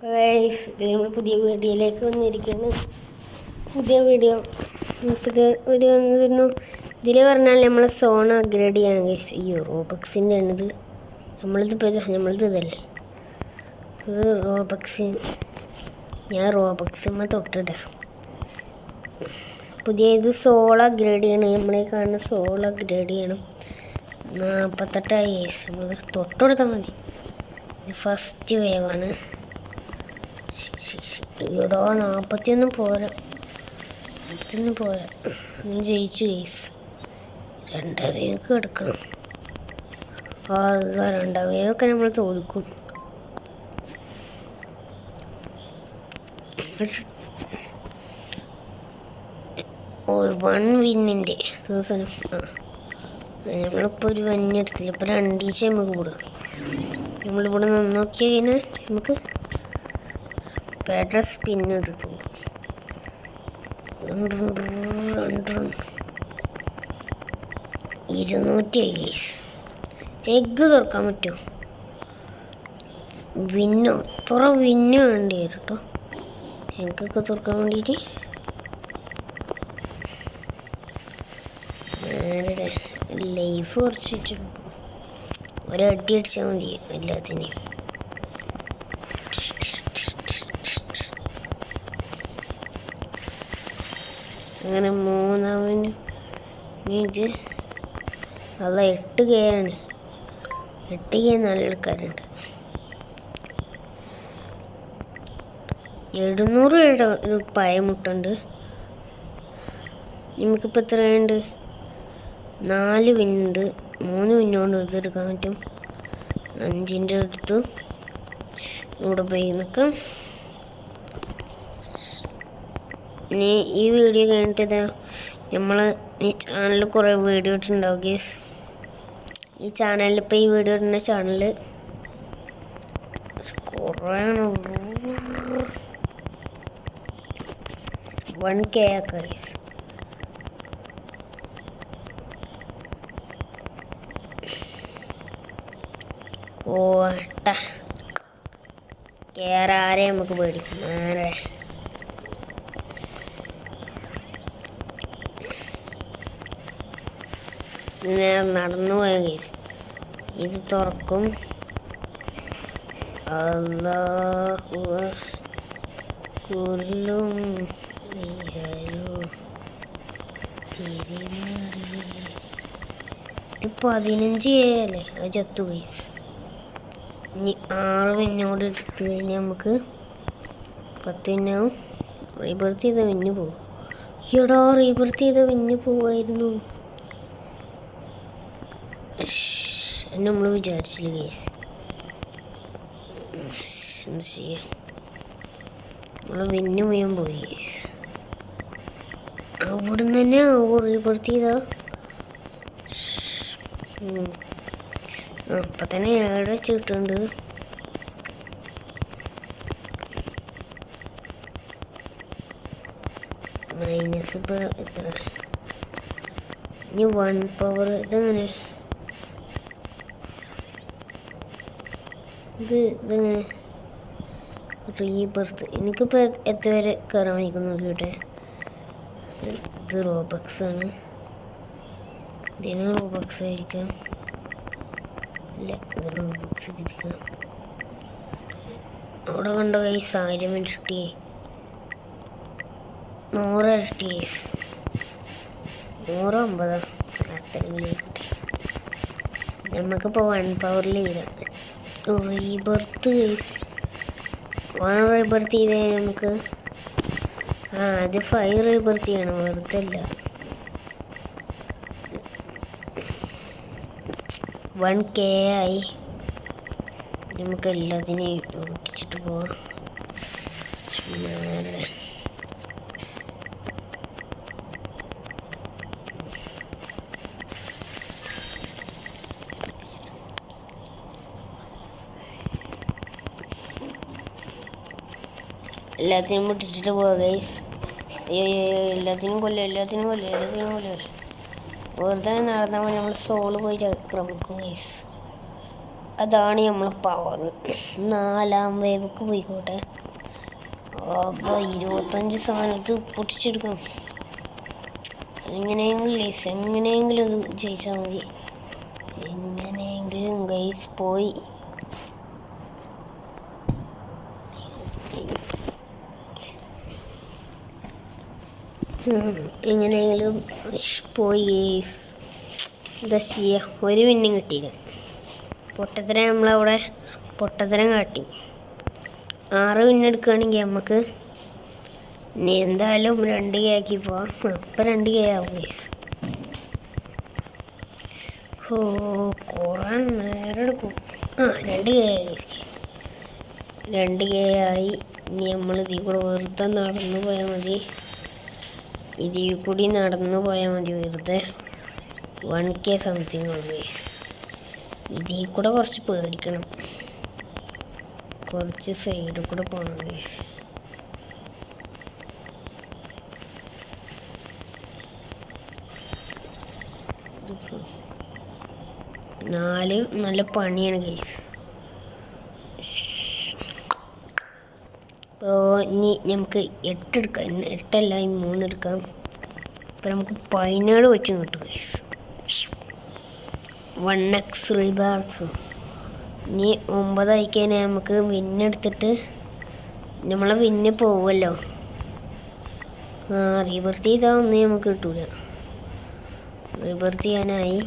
Guys, നമ്മൾ പുതിയ വീഡിയോയിലേക്ക് വന്നിരിക്കുന്നു. പുതിയ വീഡിയോ ഇതിൽ പറഞ്ഞാൽ നമ്മൾ സോൺ അപ്ഗ്രേഡ് ചെയ്യാണ് ഗൈസ്. ഈ റോബക്സിൻ്റെ ആണിത്. നമ്മളിതല്ലേ ഇത് റോബക്സിൻ. ഞാൻ റോബക്സിന്മേ തൊട്ടിടാം. പുതിയ ഇത് സോൾ അപ്ഗ്രേഡ് ചെയ്യണം. നമ്മളെ കാണുന്ന സോൾ അപ്ഗ്രേഡ് ചെയ്യണം. 48 ഗൈസ്. നമ്മൾ തൊട്ടെടുത്താൽ മതി. ഇത് ഫസ്റ്റ് വേവാണ്. ഇവിടെ 41 പോരാ. നമ്മൾ ജയിച്ചു ഗൈസ്. 2 വേവൊക്കെ എടുക്കണം. 2 വേവൊക്കെ നമ്മൾ തോൽക്കും. വിന്നിൻ്റെ ദിവസം നമ്മളിപ്പോൾ ഒരു വന്നെടുത്തില്ല. ഇപ്പോൾ 2 ഈച്ച നമുക്ക് കൂടുക. നമ്മളിവിടെ നിന്ന് നോക്കിയാൽ കഴിഞ്ഞാൽ നമുക്ക് പാഡ്ര സ്പിന്ന് ഇട്ടിട്ടു. 200 ഗൈസ്. എഗ്ഗ് തുറക്കാൻ പറ്റുമോ? അത്ര വിന്ന് വേണ്ടി വരും കേട്ടോ. എഗ്ഗൊക്കെ തുറക്കാൻ വേണ്ടിയിട്ട് ആരുടെ ലൈഫ് കുറച്ചിട്ട് ഒരടി അടിച്ചാൽ മതി എല്ലാത്തിനെയും. അങ്ങനെ 3 ഇത് അല്ല 8K ആണ്. 8K നല്ല ആൾക്കാരുണ്ട്. 700 രൂപയുടെ ഒരു പയമുട്ടുണ്ട്. നമുക്കിപ്പോൾ എത്രയുണ്ട്? 4 വിന്നുണ്ട്. 3 വിന്നോണ്ട് ഇതെടുക്കാൻ പറ്റും. 5ൻ്റെ അടുത്ത് ഇവിടെ പോയി നിൽക്കാം. ഇനി ഈ വീഡിയോ കഴിഞ്ഞിട്ട് നമ്മൾ ഈ ചാനലിൽ കുറേ വീഡിയോ ഇട്ടുണ്ടാവും ഗൈസ്. ഈ ചാനലിൽ ഇപ്പോൾ ഈ വീഡിയോ ഇടുന്ന ചാനൽ കുറേ 1K ഒക്കെ ഗൈസ്. കേറാരെ നമുക്ക് പേടിക്കും. ആരെ നടന്നു പോയ കേസ്. ഇത് തുറക്കും. കൊല്ലും. ഇത് 15 അല്ലേ? അത് ചത്തു കേസ്. ഇനി 6 വിന്നോട് എടുത്ത് കഴിഞ്ഞാൽ നമുക്ക് 10 വിന്നാവും. റീബർത്ത് ചെയ്ത വിന്ന് പോകും. എടാ, റീബർത്ത് ചെയ്ത വിന്ന് പോവായിരുന്നു. നമ്മൾ വിചാരിച്ചില്ല കേസ്. എന്ത് ചെയ്യാം? നമ്മൾ വിന്ന് മുഴുവൻ പോയി കേസ്. അവിടെ നിന്ന് തന്നെ റീബർത്ത് ചെയ്താ അപ്പം തന്നെ 7 വെച്ച് കിട്ടുന്നുണ്ട്. മൈനസ് ഇപ്പോൾ എത്ര? ഇനി 1 പവർ ഇതെങ്ങനെ? ഇതെങ്ങനെ റീബർത്ത്? എനിക്കിപ്പോൾ എത്ര വരെ കയറാൻ വയ്ക്കുന്നു കേട്ടെ. ഇത് റോബക്സ് ആണ്. ഇതിന് റോബക്സ് ആയിരിക്കാം. ഇല്ല, ഇത് റോബക്സ് ആയിരിക്കാം. അവിടെ കണ്ട കൈസ് 1000 ഇരട്ടി 100 ഇരട്ടി കൈസ്. 150 അത്രയിലേക്കട്ടെ. നമുക്കിപ്പോൾ 1 പവറിൽ ചെയ്താൽ റീബർത്ത് കേസ്. 1 റീബർത്ത് ചെയ്താൽ നമുക്ക് അത് 5 റീബർത്ത് ചെയ്യണം. വെറുതെ അല്ല. 1K ആയി. നമുക്ക് എല്ലാത്തിനെയും ഒട്ടിച്ചിട്ട് പോവാം. എല്ലാത്തിനും പൊട്ടിച്ചിട്ട് പോവാ ഗൈസ്. എല്ലാത്തിനും കൊല്ലുക. വെറുതെ നടന്നാൽ നമ്മൾ സോള് പോയിട്ട് ആക്രമിക്കും ഗൈസ്. അതാണ് നമ്മളെ പവർ. 4ാം വേവൊക്കെ പോയിക്കോട്ടെ. 25 സാധനത്ത് പൊട്ടിച്ചെടുക്കാം. എങ്ങനെയെങ്കിലും അത് ജയിച്ചാൽ മതി. എങ്ങനെയെങ്കിലും ഗൈസ് പോയി. എങ്ങനെയെങ്കിലും പോയി ഗൈസ്. എന്താ ചെയ്യുക, ഒരു വിന്നും കിട്ടിയില്ല. പൊട്ടത്തരം നമ്മളവിടെ പൊട്ടത്തരം കാട്ടി. 6 വിന്നെടുക്കുകയാണെങ്കിൽ നമുക്ക് ഇനി എന്തായാലും 2K ആക്കി പോവാം. അപ്പം 2K ആവും ഗൈസ്. കുറേ നേരം എടുക്കും. 2K ആയി. 2K ആയി. ഇനി നമ്മൾ ഇതിൽ കൂടെ വെറുതെ നടന്നു പോയാൽ മതി. ഇതിൽ കൂടി നടന്നു പോയാൽ മതി വെറുതെ. 1K സംതിങ് ഉള്ളു ഗൈസ്. ഇതിൽ കൂടെ കുറച്ച് പേടിക്കണം. കുറച്ച് സൈഡിൽ കൂടെ പോകണം ഗൈസ്. നല്ല പണിയാണ് ഗൈസ്. അപ്പോൾ ഇനി നമുക്ക് 8 എടുക്കാം. 8 അല്ല, 3 എടുക്കാം. അപ്പോൾ നമുക്ക് 17 വെച്ചും കിട്ടും ഗൈസ്. 1x റിബാർസ്. ഇനി 9 ആയിക്കഴിഞ്ഞാൽ നമുക്ക് വിന്നെടുത്തിട്ട് നമ്മളെ വിന്ന് പോവുമല്ലോ. റീബർത്ത് ചെയ്താൽ ഒന്നും നമുക്ക് കിട്ടൂല. റീബർത്ത് ചെയ്യാനായി.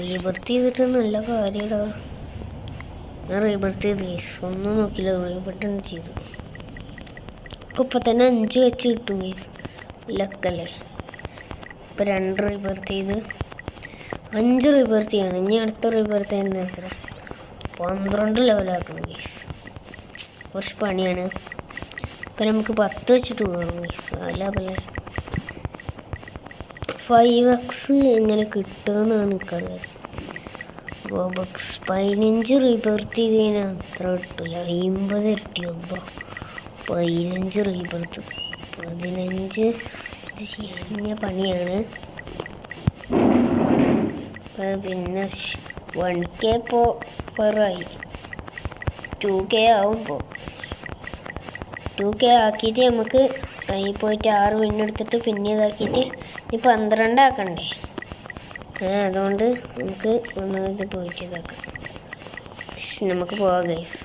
റീബർത്ത് ചെയ്തിട്ട് നല്ല കാര്യമാ. ഞാൻ റീബർത്ത് ചെയ്ത് ഗൈസ്. ഒന്നും നോക്കില്ല, റീബർത്ത് ചെയ്തു. ഇപ്പം തന്നെ 5 വെച്ച് കിട്ടും ഗൈസ്. ലക്കല്ലേ. ഇപ്പം 2 റീബർത്ത് ചെയ്ത് 5 റീബർത്ത് ചെയ്യണം. ഇനി അടുത്ത റീബർത്ത് തന്നെ എത്ര 12 ലെവലാക്കണം ഗൈസ്. കുറച്ച് പണിയാണ്. ഇപ്പം നമുക്ക് 10 വെച്ചിട്ട് പോകണം ഗൈസ്. അല്ല പോലെ 5x എങ്ങനെ കിട്ടുമെന്നാണ് എനിക്കറിയാം. റോബക്സ് 15 റീബർത്ത് ചെയ്ത് കഴിഞ്ഞാൽ അത്ര കിട്ടില്ല. 50 ഇരട്ടിയാകുമ്പോൾ 15 റീബർത്ത് 15 ഇത് ചെയ്യുന്ന പണിയാണ്. പിന്നെ 1K ഇപ്പോൾ പെറായി. 2K ആവുമ്പോൾ 2K ആക്കിയിട്ട് നമുക്ക് അതിൽ പോയിട്ട് 6 വിന്നെടുത്തിട്ട് പിന്നെ ഇതാക്കിയിട്ട് ഇനി 12 ആക്കണ്ടേ. അതുകൊണ്ട് നമുക്ക് ഒന്ന് ഇത് പോയിട്ട് ഇതാക്കാം. നമുക്ക് പോവാം ഗൈസ്.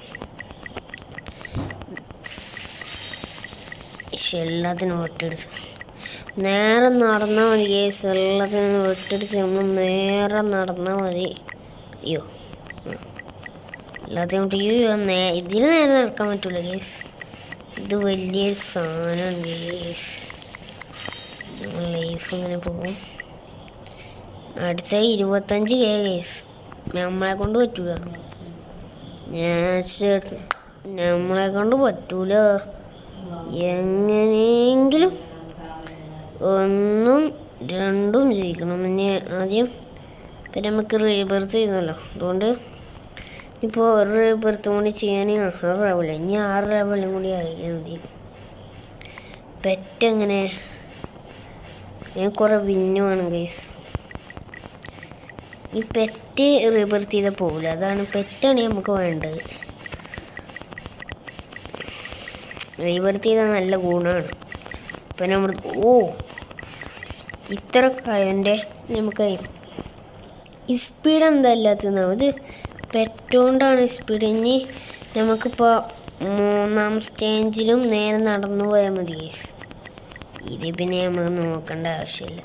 എല്ലാത്തിനും വെട്ടെടുത്ത് നേരെ നടന്നാൽ മതി ഗൈസ്. എല്ലാത്തിനും വെട്ടെടുത്ത് നമ്മൾ നേരെ നടന്നാൽ മതി. അയ്യോ, എല്ലാത്തിനും ഇതിൽ നേരെ നടക്കാൻ പറ്റില്ല ഗൈസ്. ഇത് വലിയൊരു സാധനമാണ് ഗൈസ്. ലൈഫ് ഇങ്ങനെ പോകും. അടുത്ത 25K ഗൈസ്. നമ്മളെ കൊണ്ട് പറ്റൂല. നമ്മളെ കൊണ്ട് പറ്റൂല. എങ്ങനെയെങ്കിലും 1ഉം 2ഉം ജയിക്കണം. പിന്നെ ആദ്യം പിന്നെ നമുക്ക് റീബർത്ത് ചെയ്യുന്നല്ലോ. അതുകൊണ്ട് ഇപ്പോൾ ഒരു റീബർത്തും കൂടി ചെയ്യാൻ 6 ലെവൽ. ഇനി 6 ലെവലും കൂടി ആയിരിക്കാൻ മതി. പെറ്റെങ്ങനെ കുറേ വിന്നു വേണം ഗൈസ്. ഈ പെറ്റ് റീബർത്ത് ചെയ്താൽ പോകില്ല. അതാണ് പെറ്റാണ് നമുക്ക് വേണ്ടത്. റീബർത്ത് ചെയ്താൽ നല്ല ഗുണമാണ്. ഇപ്പം നമ്മൾ ഇത്ര കായൻ്റെ നമുക്ക് ഈ സ്പീഡ് എന്താ ഇല്ലാത്തത്. അത് പെറ്റുകൊണ്ടാണ് സ്പീഡ്. ഇനി നമുക്കിപ്പോൾ 3ാം സ്റ്റേജിലും നേരെ നടന്നു പോയാൽ മതി ഗൈസ്. ഇത് പിന്നെ നമുക്ക് നോക്കേണ്ട ആവശ്യമില്ല.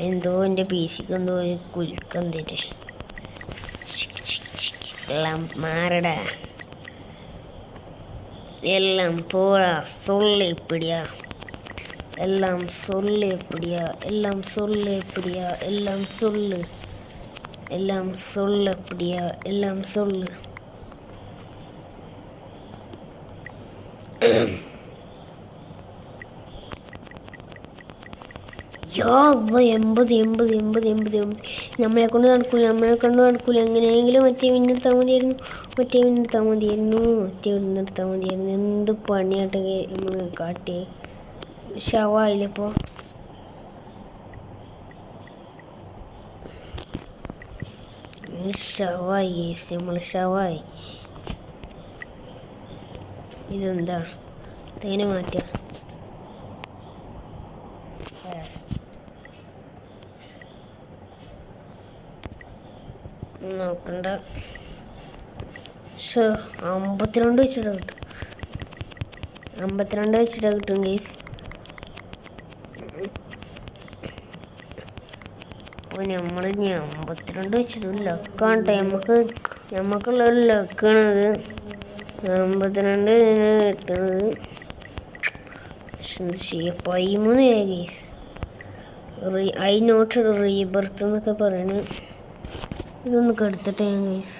എന്തോ എൻ്റെ PCക്ക് എന്തോ കുലുക്കെന്തിട്ട് എല്ലാം മാറടാ. எல்லாம் போடா சொல்லு இப்படியா, எல்லாம் சொல்லு இப்படியா, எல்லாம் சொல்லு இப்படியா, எல்லாம் சொல்லு, எல்லாம் சொல்லு அப்படியா, எல்லாம் சொல்லு. യാ 80 നമ്മളെ കൊണ്ട് നടക്കൂല. എങ്ങനെയെങ്കിലും മറ്റേ വിന്നെടുത്താൽ മതിയായിരുന്നു. എന്ത് പണിയാട്ടെ നമ്മൾ കാട്ടി. ശവായിലിപ്പോൾ ശവായി നമ്മൾ ശവായി. ഇതെന്താ തേനെ മാറ്റുക? നോക്കണ്ട. 52 വെച്ചിട്ട് കിട്ടും. 52 വെച്ചിട്ട് കിട്ടും ഗൈസ്. അപ്പോൾ നമ്മൾ ഇനി 52 വെച്ചിട്ട് ലക്കാണ്ട്ടെ നമുക്കുള്ളൊരു ലക്കാണത്. 52 കിട്ടുന്നത്. പക്ഷെ എന്താ ചെയ്യുക, 13 ഗൈസ്. ഐ നോട്ട് റീബർത്ത് എന്നൊക്കെ പറയണ. ഇതൊന്ന് കെടുത്തിട്ട് ഞാൻ ഗൈസ്.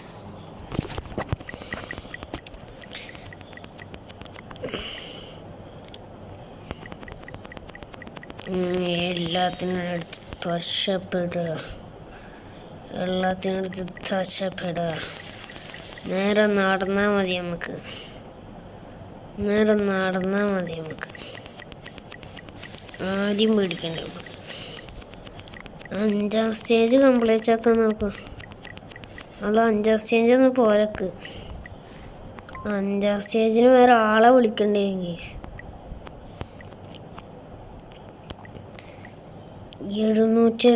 എല്ലാത്തിനും എടുത്ത് തശപ്പെടുക. നേരെ നടന്നാൽ മതി നമുക്ക്. ആദ്യം പേടിക്കണ്ട നമുക്ക്. 5ാം സ്റ്റേജ് കംപ്ലീറ്റ് ആക്കാൻ നോക്കാം. അത് 5ാം സ്റ്റേജ് ഒന്ന് പോരക്ക്. 5ാം സ്റ്റേജിന് വേറെ ആളെ വിളിക്കണ്ടേ ഗൈസ്. 700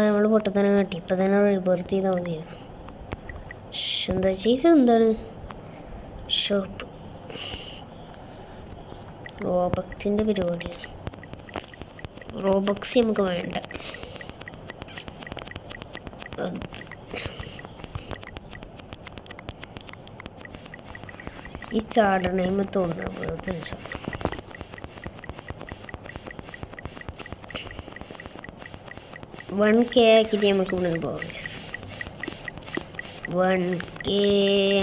നമ്മൾ പൊട്ടത്തന്നെ കാട്ടി. ഇപ്പം തന്നെ റീബർത്ത് ചെയ്താൽ മതിയായിരുന്നു. എന്താ ചെയ്ത് എന്താണ് ഷോപ്പ് റോബക്സിൻ്റെ പരിപാടിയാണ്. റോബക്സ് നമുക്ക് വേണ്ട. ഈ ചാടണേമ തോന്നണം. 1K ആക്കിയിട്ട് നമുക്ക് ഇവിടെ പോകാം. 1K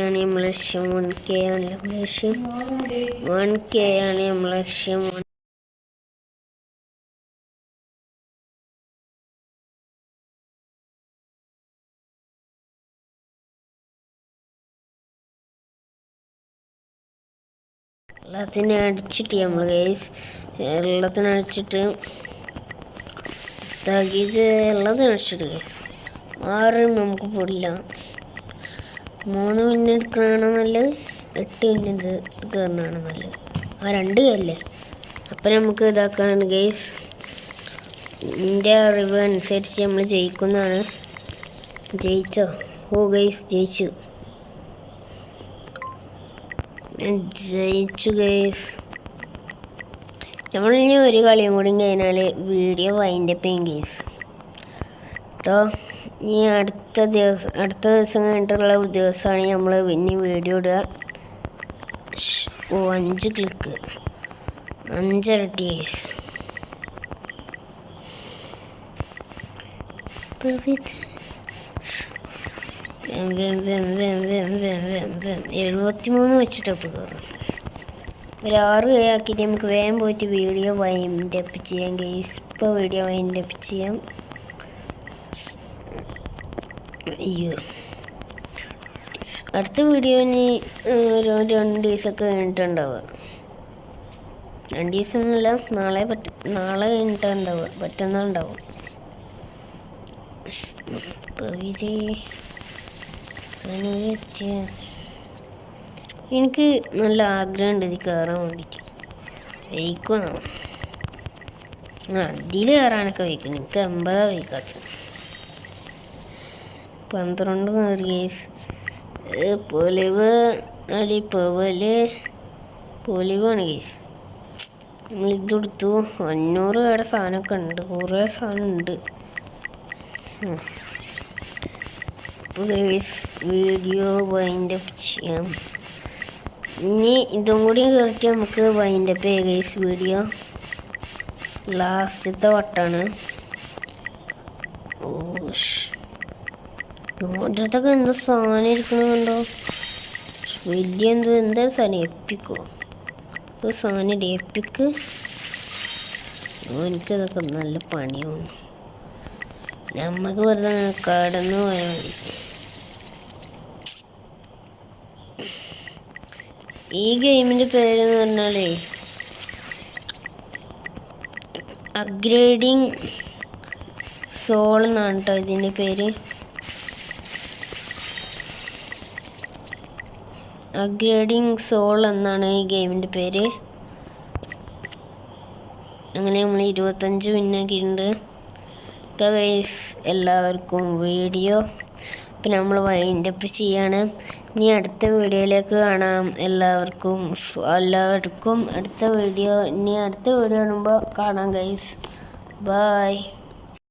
ആണ് നമ്മൾ ലക്ഷ്യം. 1K ആണ് നമ്മൾ ലക്ഷ്യം. എല്ലാത്തിനും അടിച്ചിട്ട് നമ്മൾ ഗൈസ് എല്ലാത്തിനും അടിച്ചിട്ട് ഇത് എല്ലാത്തിനും അടിച്ചിട്ട് ഗൈസ്. 6 നമുക്ക് പൊടില്ല. 3 മിനിറ്റ് എടുക്കണതാണ് നല്ലത്. 8 മിനിറ്റ് കയറണതാണ് നല്ലത്. 2 അല്ലേ. അപ്പം നമുക്ക് ഇതാക്കാണ് ഗൈസ്. എൻ്റെ അറിവ് അനുസരിച്ച് നമ്മൾ ജയിക്കുന്നതാണ്. ജയിച്ചോ? ഓ ഗൈസ് ജയിച്ചു ഗൈസ്. നമ്മളിനി ഒരു കളിയും കൂടി കഴിഞ്ഞാൽ വീഡിയോ വൈൻഡപ്പ് ചെയ്യും ഗൈസ് കേട്ടോ. ഇനി അടുത്ത ദിവസം കഴിഞ്ഞിട്ടുള്ള ദിവസമാണ് നമ്മൾ പിന്നെ വീഡിയോ ഇടുക. 5 ക്ലിക്ക് 5 ഇരട്ടി ഗൈസ്. 73 വെച്ചിട്ടപ്പോൾ കയറും. ഒരു 6 ആക്കിയിട്ട് നമുക്ക് വേഗം പോയിട്ട് വീഡിയോ വൈൻഡപ്പ് ചെയ്യാം ഗൈസ്. ഇപ്പോൾ വീഡിയോ വൈൻഡപ്പ് ചെയ്യാം. അയ്യോ, അടുത്ത വീഡിയോ ഇനി ഒരു 2 ദിവസമൊക്കെ കഴിഞ്ഞിട്ടുണ്ടാവുക. 2 ദിവസം എന്നല്ല, നാളെ കഴിഞ്ഞിട്ടുണ്ടാവുക. പറ്റുന്നുണ്ടാവും. എനിക്ക് നല്ല ആഗ്രഹമുണ്ട് ഇതിൽ കയറാൻ വേണ്ടിയിട്ട്. വയ്ക്കുമെന്നോ ഇതിൽ കയറാനൊക്കെ വയ്ക്കണം. എനിക്ക് 80 വയ്ക്കാത്ത 12 കയറി ഗൈസ്. പൊലിവ് പൊലിവാണ് ഗൈസ്. നമ്മളിതെടുത്തു. 500 വേറെ സാധനമൊക്കെ ഉണ്ട്. കുറേ സാധനം ഉണ്ട്. വീഡിയോ വൈൻഡപ്പ് ചെയ്യാം. ഇനി ഇതും കൂടി കയറിയിട്ട് നമുക്ക് വൈൻഡപ്പ് ചെയ്യാം ഗൈസ്. വീഡിയോ ലാസ്റ്റത്തെ വട്ടാണ്. ഓരോരുത്തൊക്കെ എന്തോ സാധനം ഇരിക്കണുണ്ടോ. വലിയ എന്താ സാധനം എപ്പിക്കോ? ഇത് സാധനം എപ്പിക്ക്. എനിക്കതൊക്കെ നല്ല പണിയാണ്. നമുക്ക് വെറുതെ കടന്നു പോയാൽ മതി. ഈ ഗെയിമിൻ്റെ പേരെന്ന് പറഞ്ഞാലേ അപ്ഗ്രേഡിങ് സോൾ എന്നാണ് കേട്ടോ ഇതിൻ്റെ പേര്. അപ്ഗ്രേഡിങ് സോൾ എന്നാണ് ഈ ഗെയിമിൻ്റെ പേര്. അങ്ങനെ നമ്മൾ 25 വിന്നാക്കിയിട്ടുണ്ട്. ഇപ്പോൾ ഗൈസ് എല്ലാവർക്കും വീഡിയോ ഇപ്പം നമ്മൾ വൈൻഡപ്പ് ചെയ്യാണ്. ഇനി അടുത്ത വീഡിയോയിലേക്ക് കാണാം. എല്ലാവർക്കും അടുത്ത വീഡിയോ കാണുമ്പോൾ കാണാം ഗൈസ്. ബൈ.